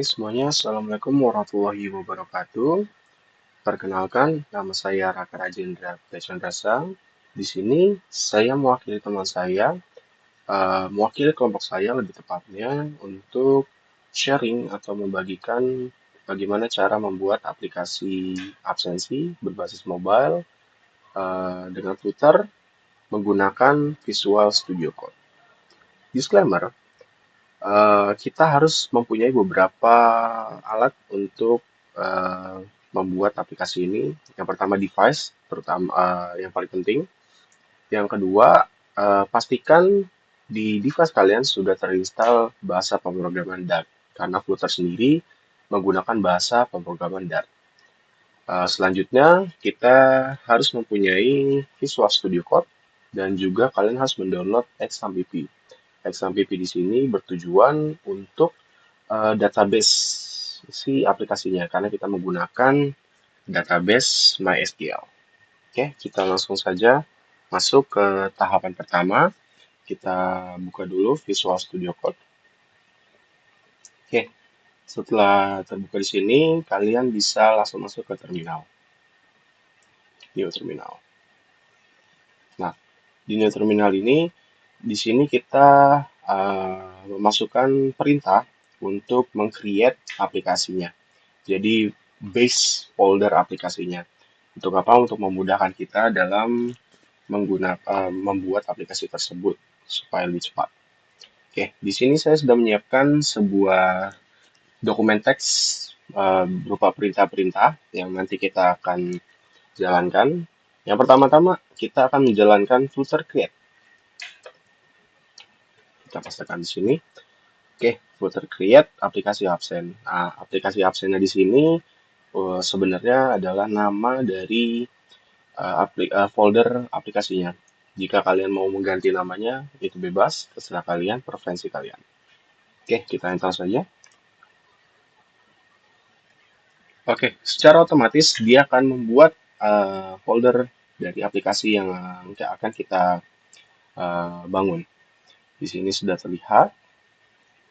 Semuanya, Assalamualaikum warahmatullahi wabarakatuh. Perkenalkan, nama saya Raka Rajendra Chandrasa. Di sini saya mewakili teman saya, mewakili kelompok saya lebih tepatnya untuk sharing atau membagikan bagaimana cara membuat aplikasi absensi berbasis mobile dengan Flutter menggunakan Visual Studio Code. Disclaimer, kita harus mempunyai beberapa alat untuk eh, membuat aplikasi ini. Yang pertama device, terutama yang paling penting. Yang kedua, pastikan di device kalian sudah terinstall bahasa pemrograman Dart, karena Flutter sendiri menggunakan bahasa pemrograman Dart. Selanjutnya, kita harus mempunyai Visual Studio Code dan juga kalian harus mendownload XAMPP. XAMPP di sini bertujuan untuk database si aplikasinya karena kita menggunakan database MySQL. Oke, kita langsung saja masuk ke tahapan pertama. Kita buka dulu Visual Studio Code. Oke, setelah terbuka di sini, kalian bisa langsung masuk ke terminal. New Terminal. Nah, di New Terminal ini, di sini kita memasukkan perintah untuk meng-create aplikasinya. Jadi base folder aplikasinya. Untuk apa? Untuk memudahkan kita dalam menggunakan membuat aplikasi tersebut supaya lebih cepat. Oke, di sini saya sudah menyiapkan sebuah dokumen teks berupa perintah-perintah yang nanti kita akan jalankan. Yang pertama-tama kita akan menjalankan Flutter create. Kita pastikan di sini. Oke, Flutter create aplikasi absen. Nah, aplikasi absennya di sini sebenarnya adalah nama dari folder aplikasinya. Jika kalian mau mengganti namanya, itu bebas, terserah kalian, preferensi kalian. Oke, kita enter saja. Oke, secara otomatis dia akan membuat folder dari aplikasi yang akan kita bangun. Di sini sudah terlihat.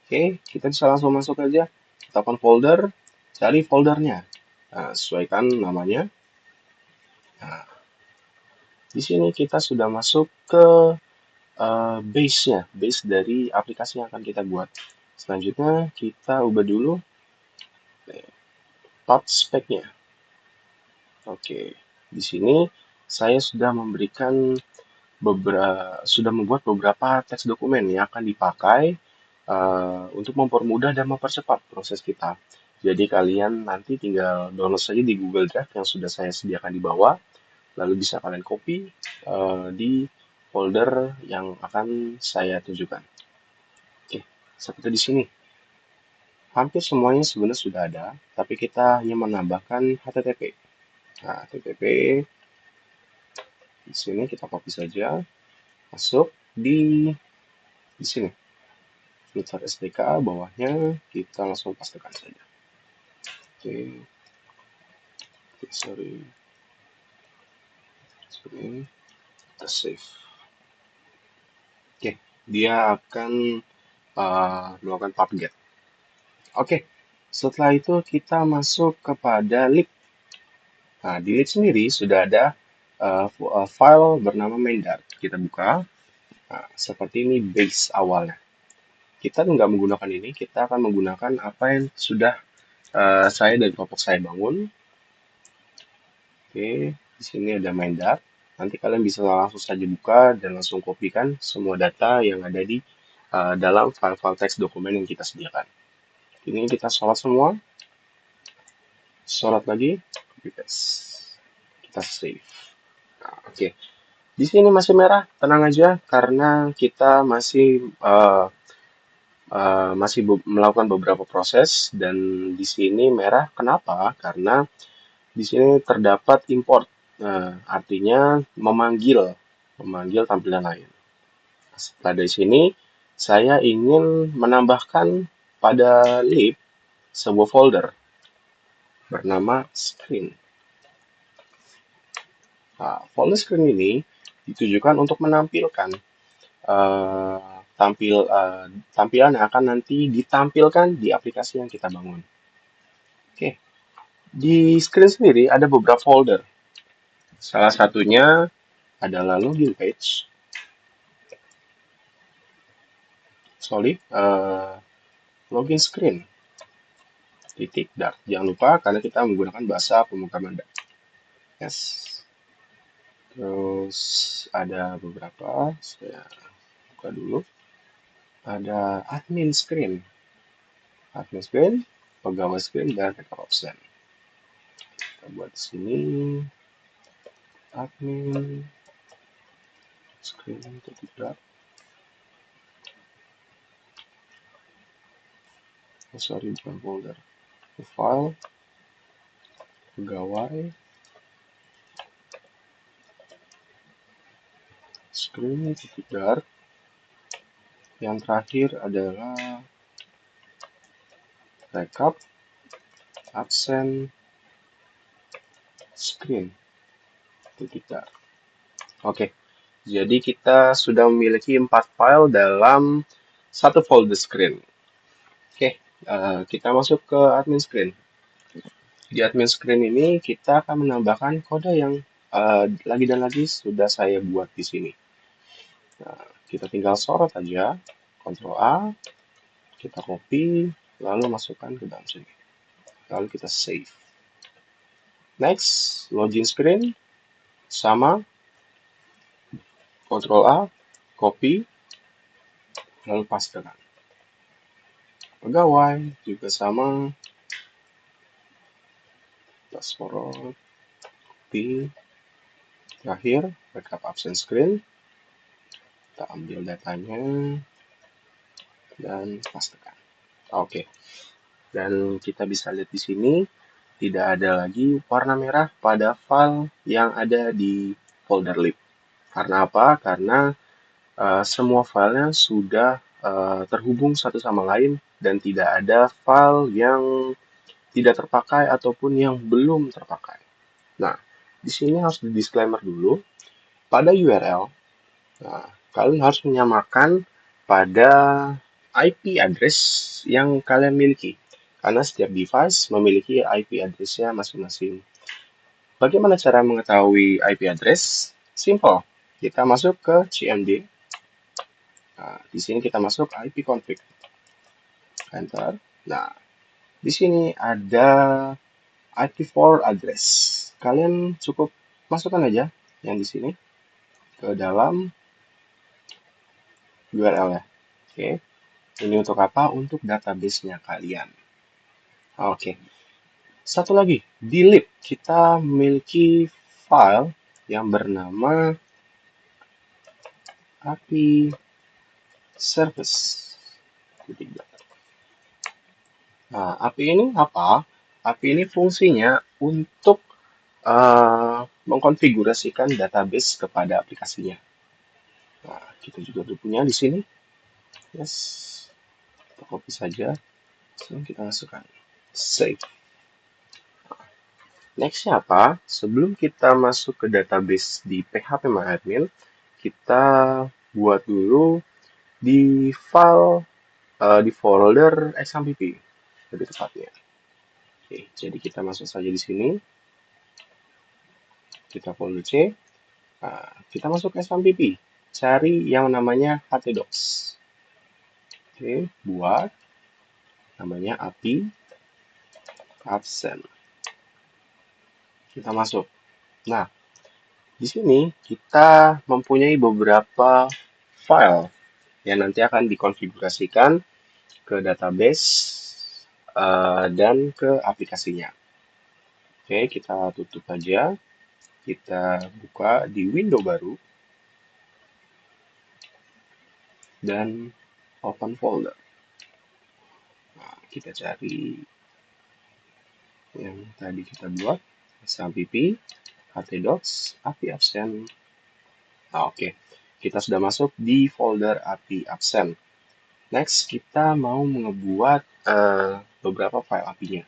Oke, kita bisa langsung masuk aja. Kita open folder, cari foldernya. Nah, sesuaikan namanya. Nah, di sini kita sudah masuk ke base-nya, base dari aplikasi yang akan kita buat. Selanjutnya kita ubah dulu part spec-nya. Oke, di sini saya sudah membuat beberapa teks dokumen yang akan dipakai untuk mempermudah dan mempercepat proses kita. Jadi kalian nanti tinggal download saja di Google Drive yang sudah saya sediakan di bawah, lalu bisa kalian copy di folder yang akan saya tunjukkan. Oke, seperti di sini. Hampir semuanya sebenarnya sudah ada, tapi kita hanya menambahkan HTTP. Nah, HTTP di sini kita copy saja, masuk di sini. Flutter SDK bawahnya kita langsung pastikan saja. Oke, sorry, kita save. Oke, dia akan melakukan pubget. Oke, setelah itu kita masuk kepada lib. Nah, di lib sendiri sudah ada file bernama main.dart. Kita buka. Nah, seperti ini base awalnya. Kita nggak menggunakan ini, kita akan menggunakan apa yang sudah saya dan kelompok saya bangun. Oke, di sini ada main.dart. Nanti kalian bisa langsung saja buka dan langsung kopikan semua data yang ada di dalam file-file teks dokumen yang kita sediakan. Ini kita sorot semua. Sorot lagi, kita save. Nah, oke. Di sini masih merah, tenang aja karena kita masih melakukan beberapa proses dan di sini merah. Kenapa? Karena di sini terdapat import, artinya memanggil tampilan lain. Pada sini saya ingin menambahkan pada lib sebuah folder bernama screen. Nah, folder screen ini ditujukan untuk menampilkan tampilan yang akan nanti ditampilkan di aplikasi yang kita bangun. Oke, di screen sendiri ada beberapa folder. Salah satunya adalah login page. Login screen titik Dart. Jangan lupa karena kita menggunakan bahasa pemrograman Dart. Yes. Terus ada beberapa, saya buka dulu. Ada admin screen, pegawai screen, dan backup option. Kita buat di sini admin screen titik Dart. Oh, sorry, bukan folder. File, pegawai, screen titik Dart. Yang terakhir adalah backup absent screen titik Dart. Oke, jadi kita sudah memiliki 4 file dalam satu folder screen. Oke, kita masuk ke admin screen. Di admin screen ini kita akan menambahkan kode yang lagi dan lagi sudah saya buat di sini. Nah, kita tinggal sorot aja, Ctrl A, kita copy, lalu masukkan ke dalam sini. Lalu kita save. Next, login screen, sama, Ctrl A, copy, lalu pastekan. Pegawai juga sama, kita sorot, copy, terakhir backup absent screen, kita ambil datanya dan pastekan. Oke, dan kita bisa lihat di sini tidak ada lagi warna merah pada file yang ada di folder lib. Karena apa? Karena semua filenya sudah terhubung satu sama lain dan tidak ada file yang tidak terpakai ataupun yang belum terpakai. Nah, di sini harus di disclaimer dulu. Pada URL, nah, kalian harus menyamakan pada IP address yang kalian miliki. Karena setiap device memiliki IP address-nya masing-masing. Bagaimana cara mengetahui IP address? Simple. Kita masuk ke CMD. Nah, di sini kita masuk IP config. Enter. Nah, di sini ada IP4 address. Kalian cukup masukkan aja yang di sini ke dalam URL ya. Oke. Ini untuk apa? Untuk database-nya kalian. Oke. Satu lagi, di lib kita memiliki file yang bernama API service. Nah, API ini apa? API ini fungsinya untuk mengkonfigurasikan database kepada aplikasinya. Nah, kita juga udah punya di sini. Yes, kita copy saja. So, kita masukkan. Save. Nextnya apa? Sebelum kita masuk ke database di phpMyAdmin, kita buat dulu di file di folder XAMPP lebih tepatnya. Oke, jadi kita masuk saja di sini. Kita folder C. Nah, kita masuk ke XAMPP. Cari yang namanya htdocs. Oke, buat namanya API absent. Kita masuk. Nah, di sini kita mempunyai beberapa file yang nanti akan dikonfigurasikan ke database dan ke aplikasinya. Oke, kita tutup aja. Kita buka di window baru dan open folder. Nah, kita cari yang tadi kita buat, XAMPP, htdocs, API absent. Nah, oke. Kita sudah masuk di folder API absent. Next, kita mau membuat beberapa file API-nya.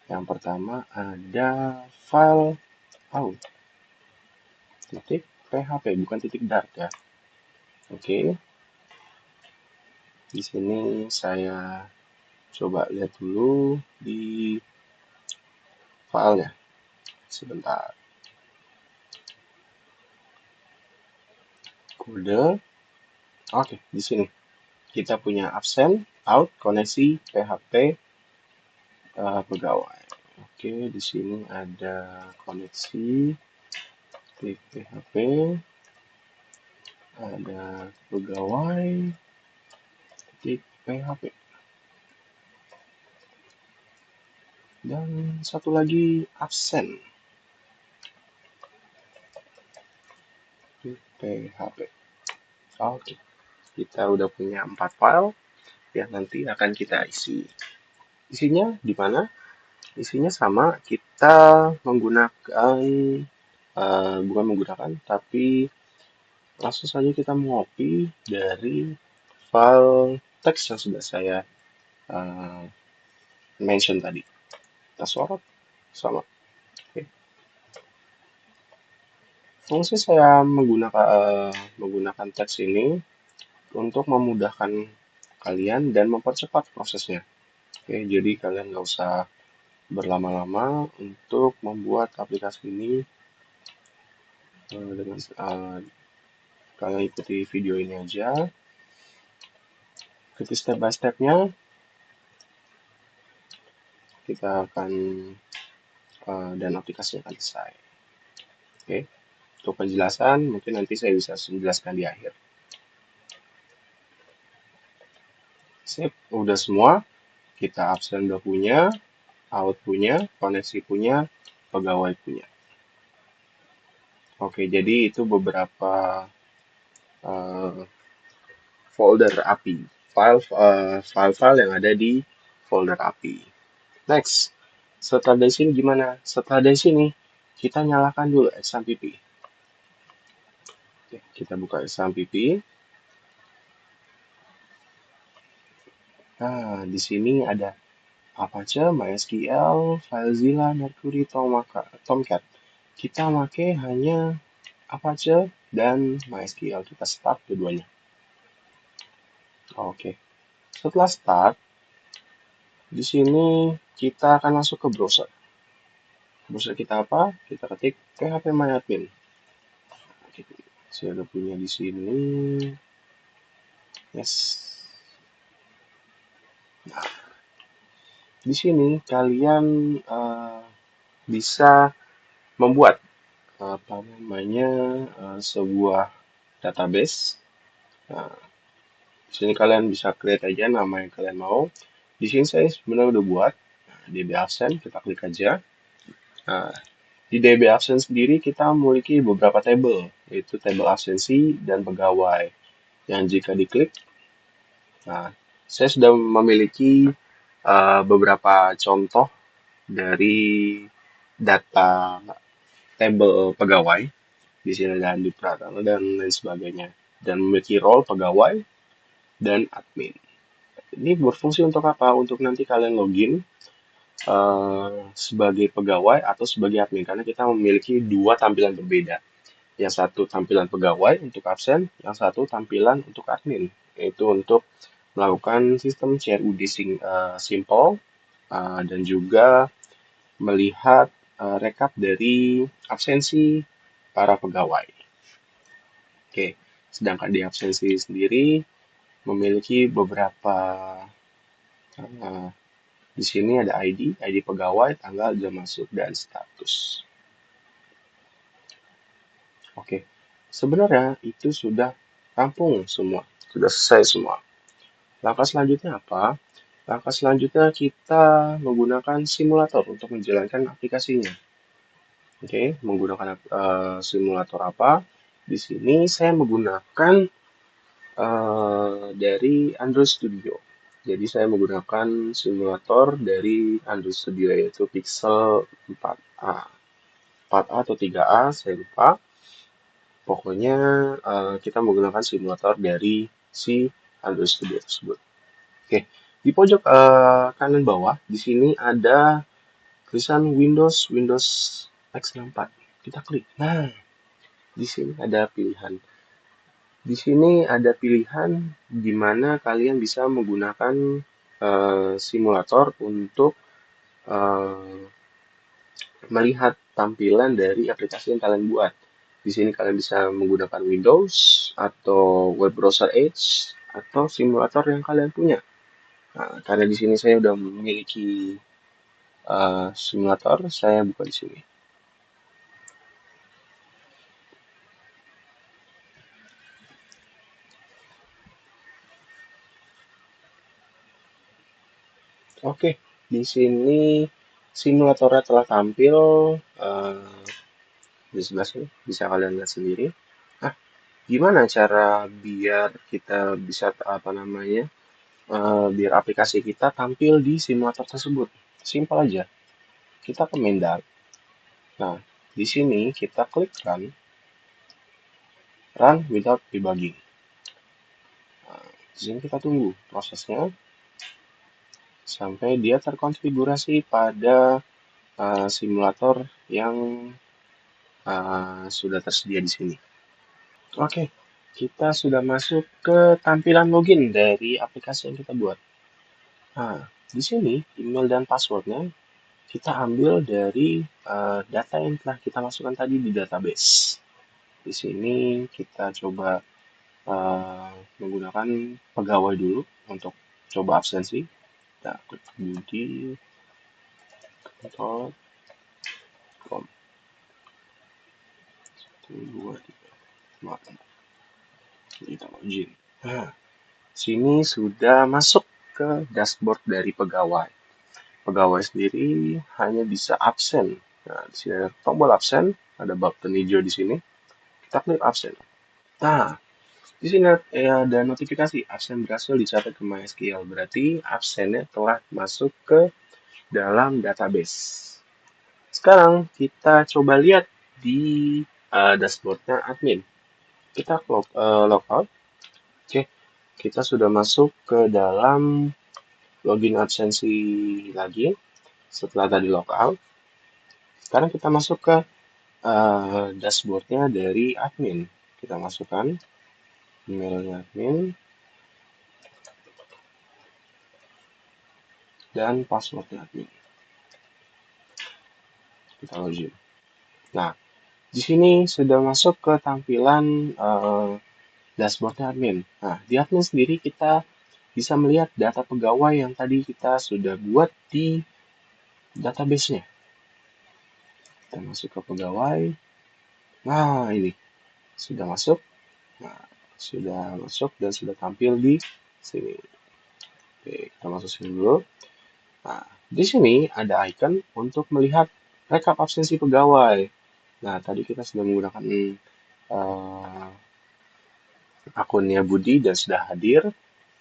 Yang pertama ada file out titik php, bukan titik dart ya. Oke. Di sini saya coba lihat dulu di filenya. Sebentar. Kode. Oke, di sini kita punya absen, out, koneksi, PHP, pegawai. Oke, di sini ada koneksi, klik PHP, ada pegawai, klik PHP. Dan satu lagi absen, klik PHP. Oke, kita udah punya 4 file yang nanti akan kita isi. Isinya di mana? Isinya sama, kita menggunakan, bukan menggunakan, tapi langsung saja kita mengcopy dari file teks yang sudah saya uh, mention tadi. Kita sorot sama. Oke. Fungsi saya menggunakan teks ini untuk memudahkan kalian dan mempercepat prosesnya. Oke, jadi kalian nggak usah berlama-lama untuk membuat aplikasi ini dengan kalian ikuti video ini aja, ikuti step by stepnya, kita akan dan aplikasinya akan selesai. Oke, untuk penjelasan mungkin nanti saya bisa menjelaskan di akhir. Sip, udah semua. Kita absen udah punya, out punya, koneksi punya, pegawai punya. Oke, jadi itu beberapa uh, folder API, file-file yang ada di folder API. Next, setelah dari sini gimana? Setelah dari sini, kita nyalakan dulu XAMPP. Oke, kita buka XAMPP. Nah, di sini ada Apache, MySQL, FileZilla, Mercury, Tomcat. Kita pakai hanya Apache dan MySQL. Kita start keduanya. Oke. Setelah start, di sini kita akan masuk ke browser. Browser kita apa? Kita ketik phpMyAdmin. Oke, saya udah punya di sini. Yes. Nah, di sini kalian bisa membuat apa namanya sebuah database. Nah, di sini kalian bisa create aja nama yang kalian mau. Di sini saya sebenarnya udah buat DB absen, kita klik aja. Nah, di DB absen sendiri kita memiliki beberapa table, yaitu table absensi dan pegawai. Yang jika diklik, nah, saya sudah memiliki beberapa contoh dari data table pegawai. Di sini ada Andi Pratama dan lain sebagainya. Dan memiliki role pegawai dan admin. Ini berfungsi untuk apa? Untuk nanti kalian login sebagai pegawai atau sebagai admin. Karena kita memiliki dua tampilan berbeda. Yang satu tampilan pegawai untuk absen, yang satu tampilan untuk admin. Yaitu untuk melakukan sistem CRUD simple dan juga melihat rekap dari absensi para pegawai. Oke, sedangkan di absensi sendiri memiliki beberapa di sini ada ID pegawai, tanggal jam masuk dan status. Oke, sebenarnya itu sudah rampung semua, sudah selesai semua. Langkah selanjutnya apa? Langkah selanjutnya kita menggunakan simulator untuk menjalankan aplikasinya. Oke, menggunakan simulator apa? Di sini saya menggunakan dari Android Studio. Jadi saya menggunakan simulator dari Android Studio yaitu Pixel 4a. 4a atau 3a, saya lupa. Pokoknya kita menggunakan simulator dari si Android Studio tersebut. Oke, di pojok kanan bawah di sini ada tulisan Windows X64. Kita klik. Nah, di sini ada pilihan Di sini ada pilihan di mana kalian bisa menggunakan simulator untuk eh, melihat tampilan dari aplikasi yang kalian buat. Di sini kalian bisa menggunakan Windows atau web browser Edge atau simulator yang kalian punya. Nah, karena di sini saya udah memiliki simulator, saya buka di sini. Oke, di sini simulatornya telah tampil eh, di sebelah sini, bisa kalian lihat sendiri. Nah, gimana cara biar kita bisa apa namanya, biar aplikasi kita tampil di simulator tersebut? Simpel aja, kita ke Mendak. Nah, di sini kita klik run without debugging. Nah, di sini kita tunggu prosesnya sampai dia terkonfigurasi pada simulator yang sudah tersedia di sini. Oke, kita sudah masuk ke tampilan login dari aplikasi yang kita buat. Nah, di sini email dan passwordnya kita ambil dari data yang telah kita masukkan tadi di database. Di sini kita coba menggunakan pegawai dulu untuk coba absensi. Kita klik Budi, Control, Com, 1, 2, 3, 4, kita login. Nah, sini sudah masuk ke dashboard dari pegawai. Pegawai sendiri hanya bisa absen. Nah, di sini ada tombol absen, ada button hijau di sini. Kita klik absen. Nah, di sini ada notifikasi absen berhasil dicatat ke MySQL. Berarti absennya telah masuk ke dalam database. Sekarang kita coba lihat di dashboardnya admin. Kita logout. Oke, kita sudah masuk ke dalam login absensi lagi setelah tadi logout. Sekarang kita masuk ke dashboardnya dari admin. Kita masukkan emailnya admin dan passwordnya admin. Kita login. Nah, di sini sudah masuk ke tampilan dashboardnya admin. Nah, di admin sendiri kita bisa melihat data pegawai yang tadi kita sudah buat di database-nya. Kita masuk ke pegawai. Nah, ini sudah masuk. Nah, sudah masuk dan sudah tampil di sini. Oke, kita masuk sini dulu. Nah, di sini ada icon untuk melihat rekap absensi pegawai. Nah, tadi kita sudah menggunakan uh, akunnya Budi dan sudah hadir.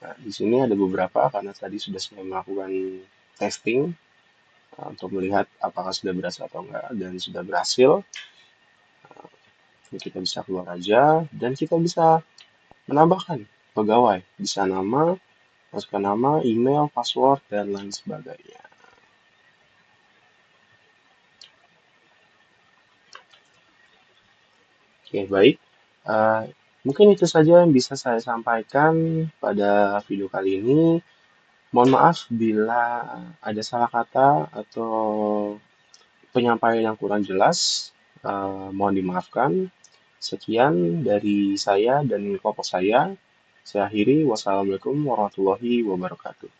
Nah, di sini ada beberapa karena tadi sudah saya melakukan testing untuk melihat apakah sudah berhasil atau enggak dan sudah berhasil. Ini kita bisa keluar aja dan kita bisa menambahkan pegawai, bisa nama, masukkan nama, email, password dan lain sebagainya. Oke, baik. Uh, Mungkin itu saja yang bisa saya sampaikan pada video kali ini. Mohon maaf bila ada salah kata atau penyampaian yang kurang jelas. Mohon dimaafkan. Sekian dari saya dan kelompok saya. Saya akhiri. Wassalamualaikum warahmatullahi wabarakatuh.